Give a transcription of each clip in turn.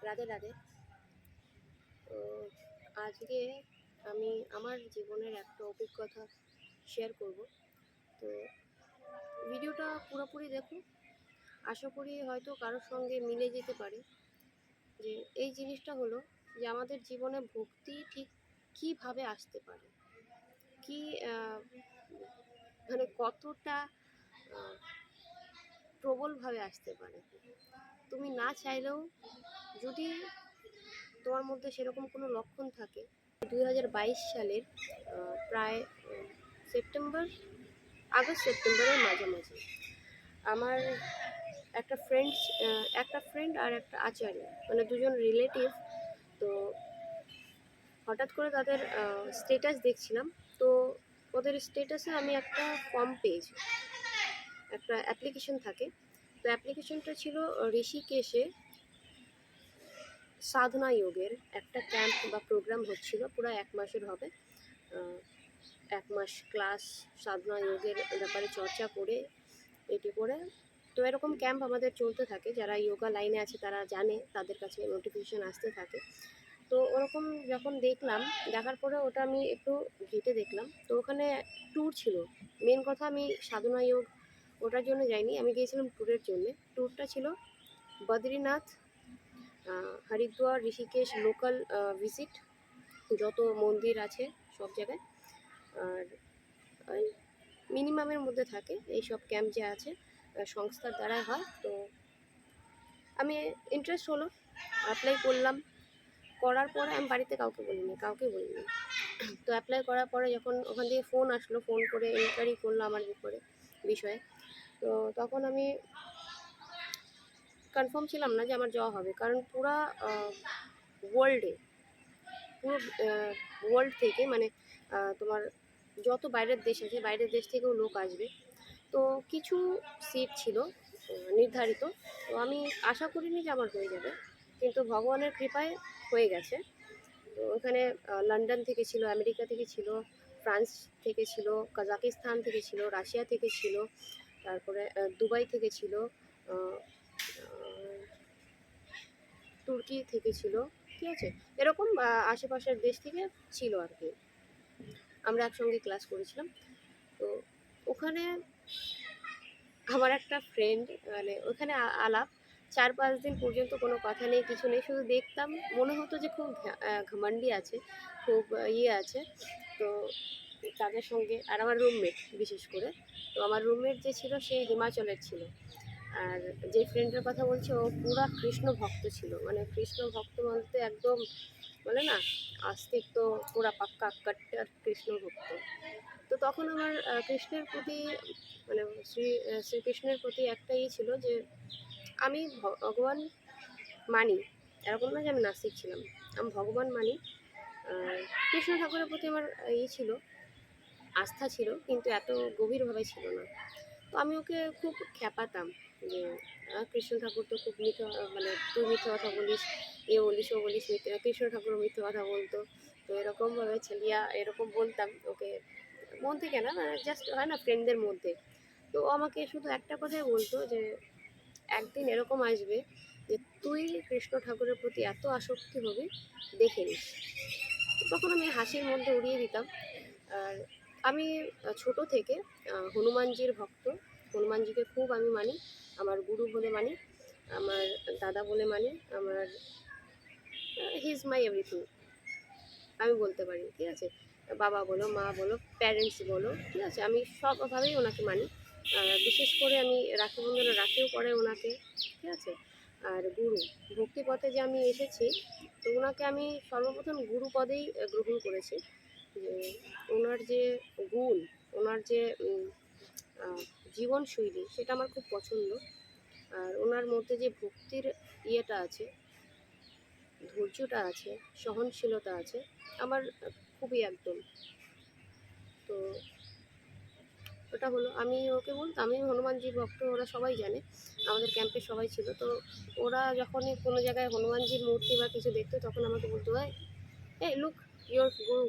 রাধে রাধে। তো আজকে আমি আমার জীবনের একটা অভিজ্ঞতা শেয়ার করব। তো ভিডিওটা পুরোপুরি দেখুন, আশা করি হয়তো কারোর সঙ্গে মিলে যেতে পারে। যে এই জিনিসটা হলো যে আমাদের জীবনে ভক্তি ঠিক কীভাবে আসতে পারে, কি মানে কতটা প্রবলভাবে আসতে পারে। তুমি না চাইলেও যদি তোমার মধ্যে সেরকম কোনো লক্ষণ থাকে। 2022 সালের প্রায় সেপ্টেম্বর, আগস্ট সেপ্টেম্বরের মাঝামাঝি আমার একটা ফ্রেন্ড আর একটা আচার্য, মানে দুজন রিলেটিভ। তো হঠাৎ করে তাদের স্টেটাস দেখছিলাম। তো ওদের স্টেটাসে আমি একটা ফর্ম পেয়েছি, একটা অ্যাপ্লিকেশন থাকে। তো অ্যাপ্লিকেশনটা ছিল ঋষিকেশে সাধনা যোগের একটা ক্যাম্প বা প্রোগ্রাম হচ্ছিল, পুরো 1 মাসের হবে। 1 মাস ক্লাস সাধনা যোগের ব্যাপারে চর্চা করে এটি করে। তো এরকম ক্যাম্প আমাদের চলতে থাকে, যারা যোগা লাইনে আছে তারা জানে, তাদের কাছে নোটিফিকেশান আসতে থাকে। তো ওরকম যখন দেখার পরে ওটা আমি একটু ঘেঁটে দেখলাম। তো ওখানে ট্যুর ছিল। মেন কথা, আমি সাধনা যোগ ওটার জন্য যাইনি, আমি গিয়েছিলাম ট্যুরের জন্যে। ট্যুরটা ছিল বদ্রীনাথ, হরিদ্বার, ঋষিকেশ, লোকাল ভিজিট, যত মন্দির আছে সব জায়গায়। আর ওই মিনিমামের মধ্যে থাকে এইসব ক্যাম্প যে আছে, সংস্থার দ্বারা হয়। তো আমি ইন্টারেস্ট হলো, অ্যাপ্লাই করলাম। করার পরে আমি বাড়িতে কাউকে বলিনি। তো অ্যাপ্লাই করার পরে যখন ওখান থেকে ফোন আসলো, ফোন করে এনকোয়ারি করলো আমার বিষয়ে। তো তখন আমি কনফার্ম ছিলাম না যে আমার যাওয়া হবে, কারণ পুরো ওয়ার্ল্ড থেকে, মানে তোমার যত বাইরের দেশ আছে, বাইরের দেশ থেকেও লোক আসবে। তো কিছু সিট ছিল নির্ধারিত। তো আমি আশা করিনি যে আমার হয়ে যাবে, কিন্তু ভগবানের কৃপায় হয়ে গেছে। তো ওখানে লন্ডন থেকে ছিল, আমেরিকা থেকে ছিল, ফ্রান্স থেকে ছিল, কাজাকিস্তান থেকে ছিল, রাশিয়া থেকে ছিল, তারপরে দুবাই থেকে ছিল, তুর্কি থেকে ছিল, ঠিক আছে। এরকম আশেপাশের দেশ থেকে ছিল আর কি। আমরা একসঙ্গে ক্লাস করেছিলাম। তো ওখানে আমার একটা ফ্রেন্ড, মানে ওখানে আলাপ 4-5 দিন পর্যন্ত কোনো কথা নেই, কিছু নেই, শুধু দেখতাম। মনে হতো যে খুব ঘামান্ডি আছে, খুব আছে। তো তাদের সঙ্গে, আর আমার রুমমেট বিশেষ করে, তো আমার রুমমেট যে ছিল সে হিমাচলের ছিল। আর যে ফ্রেন্ডের কথা বলছি ও পুরা কৃষ্ণ ভক্ত ছিল, মানে কৃষ্ণ ভক্ত বলতে একদম বলে না, আস্তিক তো পুরা পাক্কা কাট্টার কৃষ্ণ ভক্ত। তো তখন আমার কৃষ্ণের প্রতি, মানে শ্রীকৃষ্ণের প্রতি একটাই ছিল যে আমি ভগবান মানি। এরকম না যে আমি নাস্তিক ছিলাম, আমি ভগবান মানি। কৃষ্ণ ঠাকুরের প্রতি আমার ছিল, আস্থা ছিল, কিন্তু এত গভীরভাবে ছিল না। তো আমি ওকে খুব খ্যাপাতাম যে কৃষ্ণ ঠাকুর তো খুব মানে তুই মিথ্যে কথা বলিস, বলিস ও বলিস, কৃষ্ণ ঠাকুরও মিথ্যে কথা বলতো। তো এরকমভাবে ছেলিয়া এরকম বলতাম ওকে, মন থেকে না, মানে জাস্ট হয় না ফ্রেন্ডদের মধ্যে। তো ও আমাকে শুধু একটা কথাই বলতো যে একদিন এরকম আসবে যে তুই কৃষ্ণ ঠাকুরের প্রতি এত আসক্তি হবি, দেখে নিস। তখন আমি হাসির মধ্যে উড়িয়ে দিতাম। আর আমি ছোট থেকে হনুমানজির ভক্ত। হনুমানজিকে খুব আমি মানি, আমার গুরু বলে মানি, আমার দাদা বলে মানি, আমার হি ইজ মাই এভরিথিং আমি বলতে পারি, ঠিক আছে। বাবা বলো, মা বলো, প্যারেন্টস বলো, ঠিক আছে, আমি সবভাবেই ওনাকে মানি। বিশেষ করে আমি রাখি বন্ধনে রাখিও করে ওনাকে, ঠিক আছে। আর গুরু, ভক্তিপথে যে আমি এসেছি, তো ওনাকে আমি সর্বপ্রথম গুরু পদেই গ্রহণ করেছি। যে ওনার যে গুণ, ওনার যে জীবনশৈলী, সেটা আমার খুব পছন্দ। আর ওনার মধ্যে যে ভক্তির ইয়েটা আছে, ধৈর্যটা আছে, সহনশীলতা আছে, আমার খুবই একদম। তো ওটা হলো, আমি ওকে বলতাম আমি হনুমানজি ভক্ত, ওরা সবাই জানে, আমাদের ক্যাম্পে সবাই ছিল। তো ওরা যখনই কোনো জায়গায় হনুমানজির মূর্তি বা কিছু দেখতো, তখন আমাকে বলতো, এই লুক ইয়োর গুরু।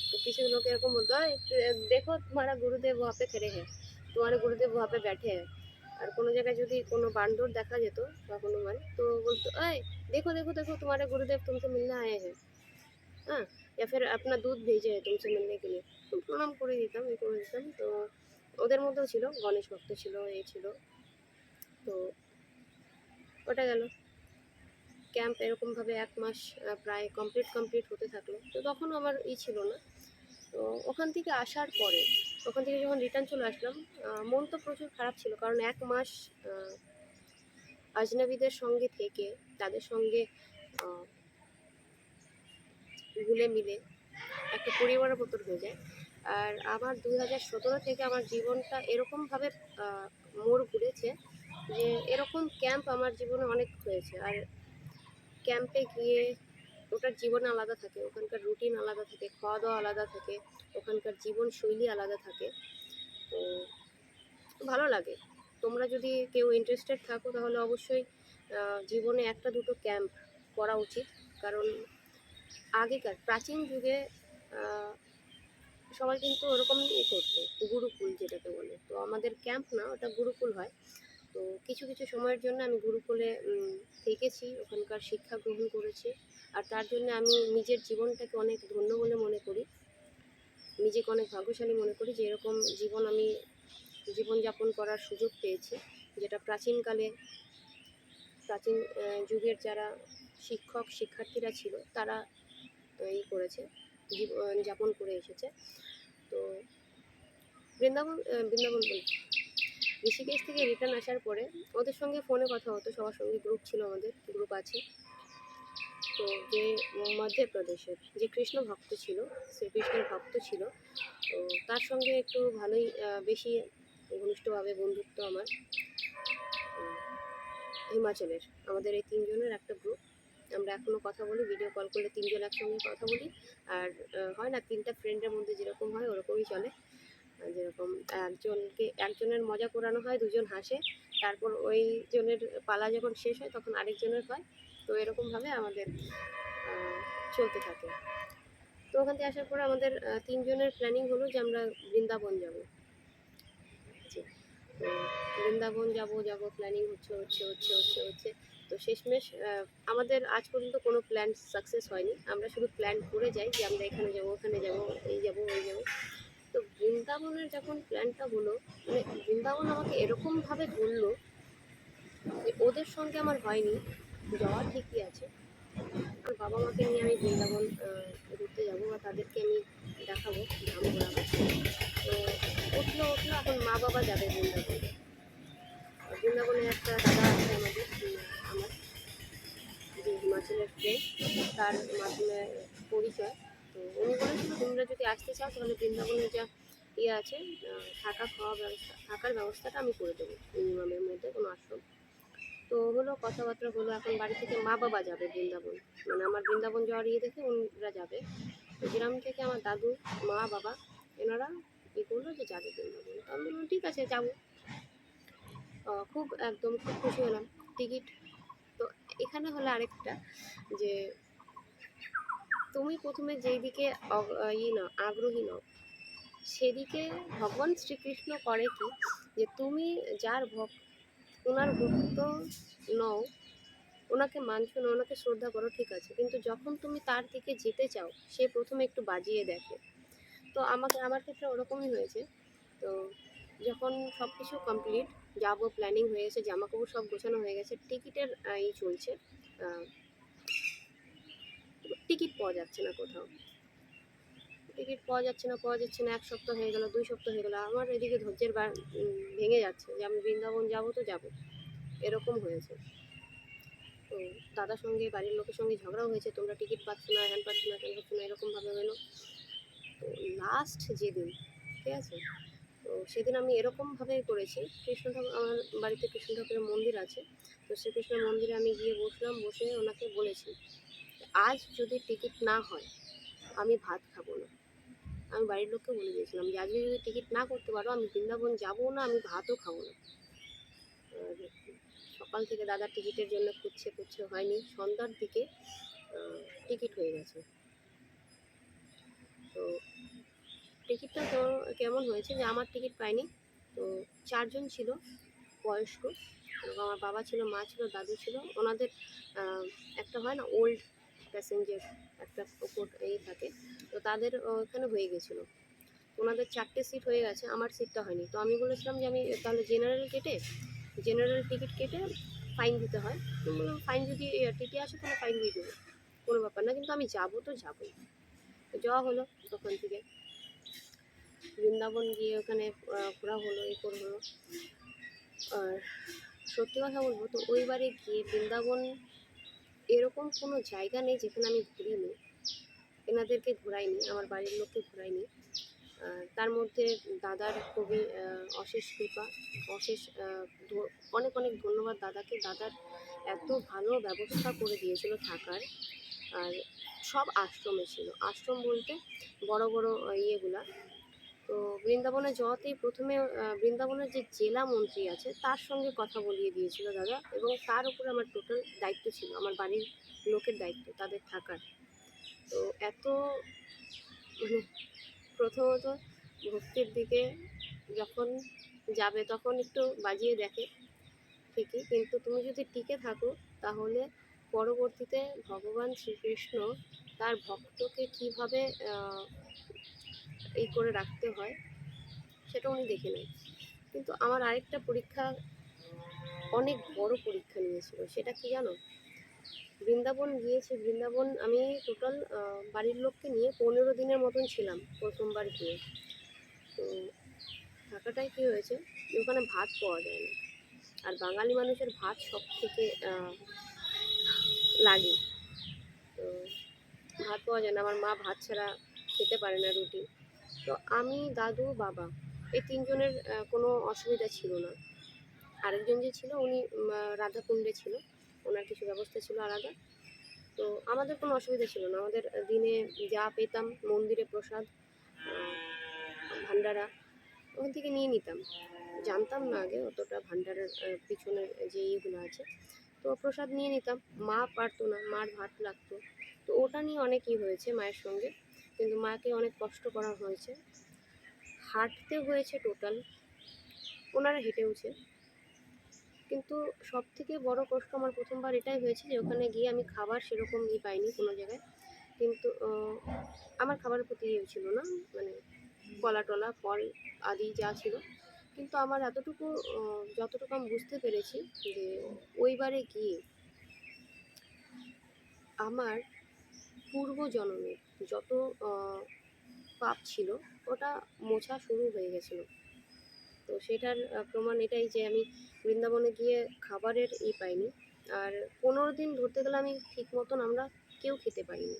तो किसी लोग এরকম বলতো, দেখো তোমারা গুরুদেব वहाँ पे खड़े हैं, তোমার গুরুদেব वहाँ पे बैठे हैं। আর কোনো জায়গায় যদি কোনো বান্দর দেখা যেত বা হনুমান, তো বলতো, এই देखो देखो देखो तुम्हारे गुरुदेव तुमसे मिलने आए हैं। हाँ, या फिर अपना দুধ ভেজে तुमसे मिलने के लिए। তো প্রণাম করে দিতাম, এই করে দিতাম। তো ওদের মধ্যেও ছিল, গণেশ ভক্ত ছিল, এই ছিল। তো ওটা গেল। ক্যাম্প এরকমভাবে ১ মাস প্রায় কমপ্লিট হতে থাকলো। তো তখনও আমার ছিল না। তো ওখান থেকে আসার পরে, ওখান থেকে যখন রিটার্ন চলে আসলাম, মন তো প্রচুর খারাপ ছিল। কারণ ১ মাস আ আজনবীদের সঙ্গে থেকে, তাদের সঙ্গে আ ঘুলে মিলে একটা পরিবারের মতন হয়ে যায়। আর আমার ২০১৭ থেকে আমার জীবনটা এরকমভাবে আ মোড় ঘুরেছে যে এরকম ক্যাম্প আমার জীবনে অনেক হয়েছে। আর ক্যাম্পে গিয়ে ওটার জীবন আলাদা থাকে, ওখানকার রুটিন আলাদা থাকে, খাওয়া-দাওয়া আলাদা থাকে, ওখানকার জীবনশৈলী আলাদা থাকে। তো ভালো লাগে। তোমরা যদি কেউ ইন্টারেস্টেড থাকো তাহলে অবশ্যই জীবনে ১টা ২টো ক্যাম্প করা উচিত। কারণ আগেকার প্রাচীন যুগে আ সবাই কিন্তু ওরকমই করতো, গুরুকুল যেটাকে বলে। তো আমাদের ক্যাম্প না, ওটা গুরুকুল হয়। তো কিছু কিছু সময়ের জন্য আমি গুরুকুলে থেকেছি, ওখানকার শিক্ষা গ্রহণ করেছি। আর তার জন্য আমি নিজের জীবনটাকে অনেক ধন্য বলে মনে করি, নিজেকে অনেক ভাগ্যশালী মনে করি যে এরকম জীবন আমি জীবনযাপন করার সুযোগ পেয়েছি, যেটা প্রাচীনকালে প্রাচীন যুগের যারা শিক্ষক শিক্ষার্থীরা ছিল তারা করেছে, জীবনযাপন করে এসেছে। তো বৃন্দাবন বলছি, ঋষিকেশ থেকে রিটার্ন আসার পরে ওদের সঙ্গে ফোনে কথা হতো, সবার সঙ্গে গ্রুপ ছিল, আমাদের গ্রুপ আছে। তো যে মধ্যপ্রদেশের যে কৃষ্ণ ভক্ত ছিল, শ্রীকৃষ্ণের ভক্ত ছিল, তো তার সঙ্গে একটু ভালোই বেশি ঘনিষ্ঠভাবে বন্ধুত্ব আমার। হিমাচলের আমাদের এই ৩ জনের একটা গ্রুপ। আমরা এখনও কথা বলি, ভিডিও কল করলে ৩ জন একসঙ্গে কথা বলি। আর হয় না ৩টা ফ্রেন্ডের মধ্যে যেরকম হয় ওরকমই চলে। যেরকম একজনের মজা করানো হয়, ২ জন হাসে, তারপর ওই জনের পালা যখন শেষ হয় তখন আরেকজনের হয়। তো এরকমভাবে আমাদের চলতে থাকে। তো ওখান থেকে আসার পরে আমাদের ৩ জনের প্ল্যানিং হলো যে আমরা বৃন্দাবন যাব। জি। তো বৃন্দাবন যাব প্ল্যানিং হচ্ছে। তো শেষমেশ আমাদের আজ পর্যন্ত কোনো প্ল্যান সাকসেস হয়নি। আমরা শুধু প্ল্যান করে যাই যে আমরা এখানে যাব, ওখানে যাব, এই যাব, ওই যাব। তো বৃন্দাবনের যখন প্ল্যানটা হলো, মানে বৃন্দাবন আমাকে এরকমভাবে ধরলো যে ওদের সঙ্গে আমার হয়নি, যাওয়া ঠিকই আছে। আমার বাবা মাকে নিয়ে আমি বৃন্দাবন ঘুরতে যাব বা তাদেরকে আমি দেখাবো ধাম ঘোরাবো। তো উঠলো এখন মা বাবা যাবে বৃন্দাবনে। বৃন্দাবনের একটা দাদা আছে আমাদের, আমার যে হিমাচলের ফ্রেন্ড, তার মাধ্যমে পরিচয়। তো উনি বলেছিল তোমরা যদি আসতে চাও তাহলে বৃন্দাবনের যা আছে, থাকার ব্যবস্থাটা আমি করে দেবো মিনিমামের মধ্যে, কোনো আশ্রম। তো হলো, কথাবার্তা হলো, এখন বাড়ি থেকে মা বাবা যাবে বৃন্দাবন, মানে আমার বৃন্দাবন যাওয়ার দেখে ওনারা যাবে। তো গ্রাম থেকে আমার দাদু, মা বাবা, এনারা করলো যে যাবে বৃন্দাবন। তো আমি বললাম ঠিক আছে যাবো। খুব খুশি হলাম। টিকিট, তো এখানে হলো আরেকটা যে তুমি প্রথমে যেই দিকে আগ্রহী নও, সেদিকে ভগবান শ্রীকৃষ্ণ করে কি, যে তুমি যার ওনার ভক্ত নও, ওনাকে মানছো না, ওনাকে শ্রদ্ধা করো, ঠিক আছে, কিন্তু যখন তুমি তার দিকে যেতে চাও সে প্রথমে একটু বাজিয়ে দেখে। তো আমার ক্ষেত্রে ওরকমই হয়েছে। তো যখন সব কিছু কমপ্লিট, যাবো প্ল্যানিং হয়ে গেছে, জামাকাপড় সব গোছানো হয়ে গেছে, টিকিটের চলছে, টিকিট পাওয়া যাচ্ছে না কোথাও, পাওয়া যাচ্ছে না ১ সপ্তাহ হয়ে গেল, ২ সপ্তাহ হয়ে গেল। আমার এদিকে ধৈর্যের ভেঙে যাচ্ছে যে আমি বৃন্দাবন যাবো তো যাবো, এরকম হয়েছে। তো দাদার সঙ্গে, বাড়ির লোকের সঙ্গে ঝগড়াও হয়েছে, তোমরা টিকিট পাচ্ছ না, হ্যান পাচ্ছ না, ত্যান পাচ্ছ না, এরকমভাবে হলো। তো লাস্ট যেদিন, ঠিক আছে, তো সেদিন আমি এরকমভাবে করেছি, কৃষ্ণ ঠাকুর, আমার বাড়িতে কৃষ্ণ ঠাকুরের মন্দির আছে। তো শ্রীকৃষ্ণের মন্দিরে আমি গিয়ে বসলাম, বসে ওনাকে বলেছি আজ যদি টিকিট না হয় আমি ভাত খাবো না। আমি বাড়ির লোককে বলে দিয়েছিলাম যে আজকে যদি টিকিট না করতে পারো আমি বৃন্দাবন যাবো না, আমি ভাতও খাবো না। আর সকাল থেকে দাদা টিকিটের জন্য খুঁজছে হয়নি, সন্ধ্যার দিকে টিকিট হয়ে গেছে। তো টিকিটটা কেমন হয়েছে যে আমার টিকিট পাইনি, তো ৪ জন ছিল বয়স্ক, এবং আমার বাবা ছিল, মা ছিল, দাদু ছিল। ওনাদের একটা হয় না ওল্ড প্যাসেঞ্জার, একটা ওপর এই থাকে, তো তাদের ওখানে হয়ে গেছিলো। ওনাদের 4টে সিট হয়ে গেছে, আমার সিটটা হয়নি। তো আমি বলেছিলাম যে আমি তাহলে জেনারেল টিকিট কেটে ফাইন দিতে হয়। তো বললাম ফাইন যদি টিটি আসে তাহলে ফাইন দিয়ে দেবো, কোনো ব্যাপার না, কিন্তু আমি যাবো তো যাবোই। তো যাওয়া হলো ওখান থেকে বৃন্দাবন গিয়ে ওখানে ঘোরা হলো, এই করে হলো। আর সত্যি কথা বলবো তো ওইবারে গিয়ে বৃন্দাবন এরকম কোনো জায়গা নেই যেখানে আমি ঘুরিনি, এনাদেরকে ঘোরাইনি, আমার বাড়ির লোককে ঘোরাইনি। তার মধ্যে দাদার খুবই অশেষ কৃপা, অশেষ অনেক অনেক ধন্যবাদ দাদাকে। দাদার এত ভালো ব্যবস্থা করে দিয়েছিল থাকার। আর সব আশ্রমে ছিল, আশ্রম বলতে বড় বড় ইয়েগুলা। তো বৃন্দাবনে যাওয়াতেই প্রথমে বৃন্দাবনের যে জেলা মন্ত্রী আছে তার সঙ্গে কথা বলিয়ে দিয়েছিল দাদা, এবং তার উপরে আমার টোটাল দায়িত্ব ছিল, আমার বাড়ির লোকের দায়িত্ব, তাদের থাকার। তো এত মানে প্রথমত ভক্তির দিকে যখন যাবে তখন একটু বাজিয়ে দেখে ঠিকই, কিন্তু তুমি যদি টিকে থাকো তাহলে পরবর্তীতে ভগবান শ্রীকৃষ্ণ তার ভক্তকে কীভাবে এই করে রাখতে হয় সেটা উনি দেখে নেয়। কিন্তু আমার আরেকটা পরীক্ষা, অনেক বড় পরীক্ষা নিয়েছিল, সেটা কি জানো? বৃন্দাবন গিয়েছি, বৃন্দাবন আমি টোটাল বাড়ির লোককে নিয়ে 15 দিনের মতন ছিলাম প্রথমবার গিয়ে। তো থাকাটাই কী হয়েছে, ওখানে ভাত পাওয়া যায় না, আর বাঙালি মানুষের ভাত সব থেকে লাগে। তো ভাত পাওয়া যায় না, আমার মা ভাত ছাড়া খেতে পারে না, রুটি। তো আমি, দাদু, বাবা, এই তিনজনের কোনো অসুবিধা ছিল না। আরেকজন যে ছিল উনি রাধাকুণ্ডে ছিল, ওনার কিছু ব্যবস্থা ছিল আলাদা। তো আমাদের কোনো অসুবিধা ছিল না, আমাদের দিনে যা পেতাম মন্দিরে প্রসাদ, ভান্ডারা, ওখান থেকে নিয়ে নিতাম। জানতাম না আগে অতটা ভান্ডারের পিছনের যে ইয়েগুলো আছে, তো প্রসাদ নিয়ে নিতাম। মা পারতো না, মার ভাত লাগতো, তো ওটা নিয়ে অনেকই হয়েছে মায়ের সঙ্গে, কিন্তু মাকে অনেক কষ্ট করা হয়েছে, হাঁটতে হয়েছে টোটাল, ওনারা হেঁটেওছে। কিন্তু সব থেকে বড় কষ্ট আমার প্রথমবার এটাই হয়েছে যে ওখানে গিয়ে আমি খাবার সেরকম পাইনি কোনো জায়গায়, কিন্তু আমার খাবারের প্রতি ইয়ে ছিল না, মানে কলা টলা ফল আদি যা ছিল। কিন্তু আমার এতটুকু যতটুকু আমি বুঝতে পেরেছি যে ওইবারে গিয়ে আমার পূর্বজন্মের যত পাপ ছিল ওটা মোছা শুরু হয়ে গেছিলো। তো সেটার প্রমাণ এটাই যে আমি বৃন্দাবনে গিয়ে খাবারের পাইনি। আর 15 দিন ধরতে গেলে আমি ঠিক মতন আমরা কেউ খেতে পারিনি।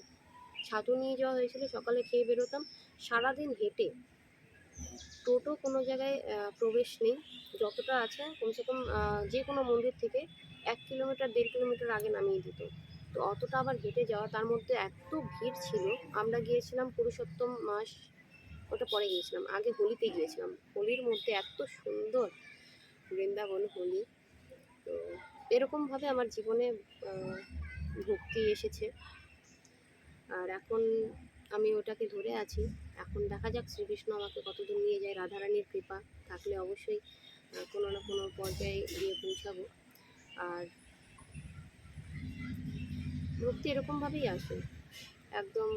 ছাতু নিয়ে যাওয়া হয়েছিল, সকালে খেয়ে বেরোতাম, সারাদিন হেঁটে, টোটো কোনো জায়গায় প্রবেশ নেই, যতটা আছে কমসে কম যে কোনো মন্দির থেকে 1 কিলোমিটার 1.5 কিলোমিটার আগে নামিয়ে দিত। তো অতটা আবার হেঁটে যাওয়া, তার মধ্যে এত ভিড় ছিল। আমরা গিয়েছিলাম পুরুষোত্তম মাস, ওটা পরে গিয়েছিলাম, আগে হোলিতে গিয়েছিলাম। হোলির মধ্যে এত সুন্দর বৃন্দাবন হোলি। তো এরকমভাবে আমার জীবনে ভক্তি এসেছে, আর এখন আমি ওটাকে ধরে আছি। এখন দেখা যাক শ্রীকৃষ্ণ আমাকে কতদূর নিয়ে যায়, রাধারানীর কৃপা থাকলে অবশ্যই কোনো না কোনো পর্যায়ে গিয়ে পৌঁছাবো। আর ভক্তি এরকমভাবেই আসে, একদম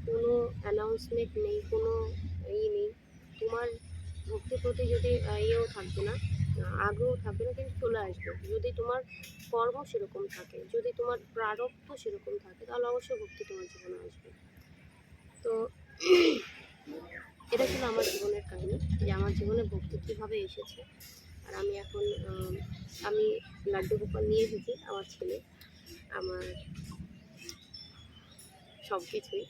কোনো অ্যানাউন্সমেন্ট নেই, কোনো নেই। তোমার ভক্তির প্রতি যদি ইয়েও থাকবে না, আগ্রহ থাকবে না, কিন্তু চলে আসবে। যদি তোমার কর্ম সেরকম থাকে, যদি তোমার প্রারব্ধ সেরকম থাকে, তাহলে অবশ্যই ভক্তি তোমার জীবনে আসবে। তো এটা ছিল আমার জীবনের কাহিনী, যে আমার জীবনে ভক্তি কীভাবে এসেছে। আর আমি এখন আমি লাড্ডু গোপাল নিয়ে এসেছি, আমার ছেলে, আমার সব কিছুই।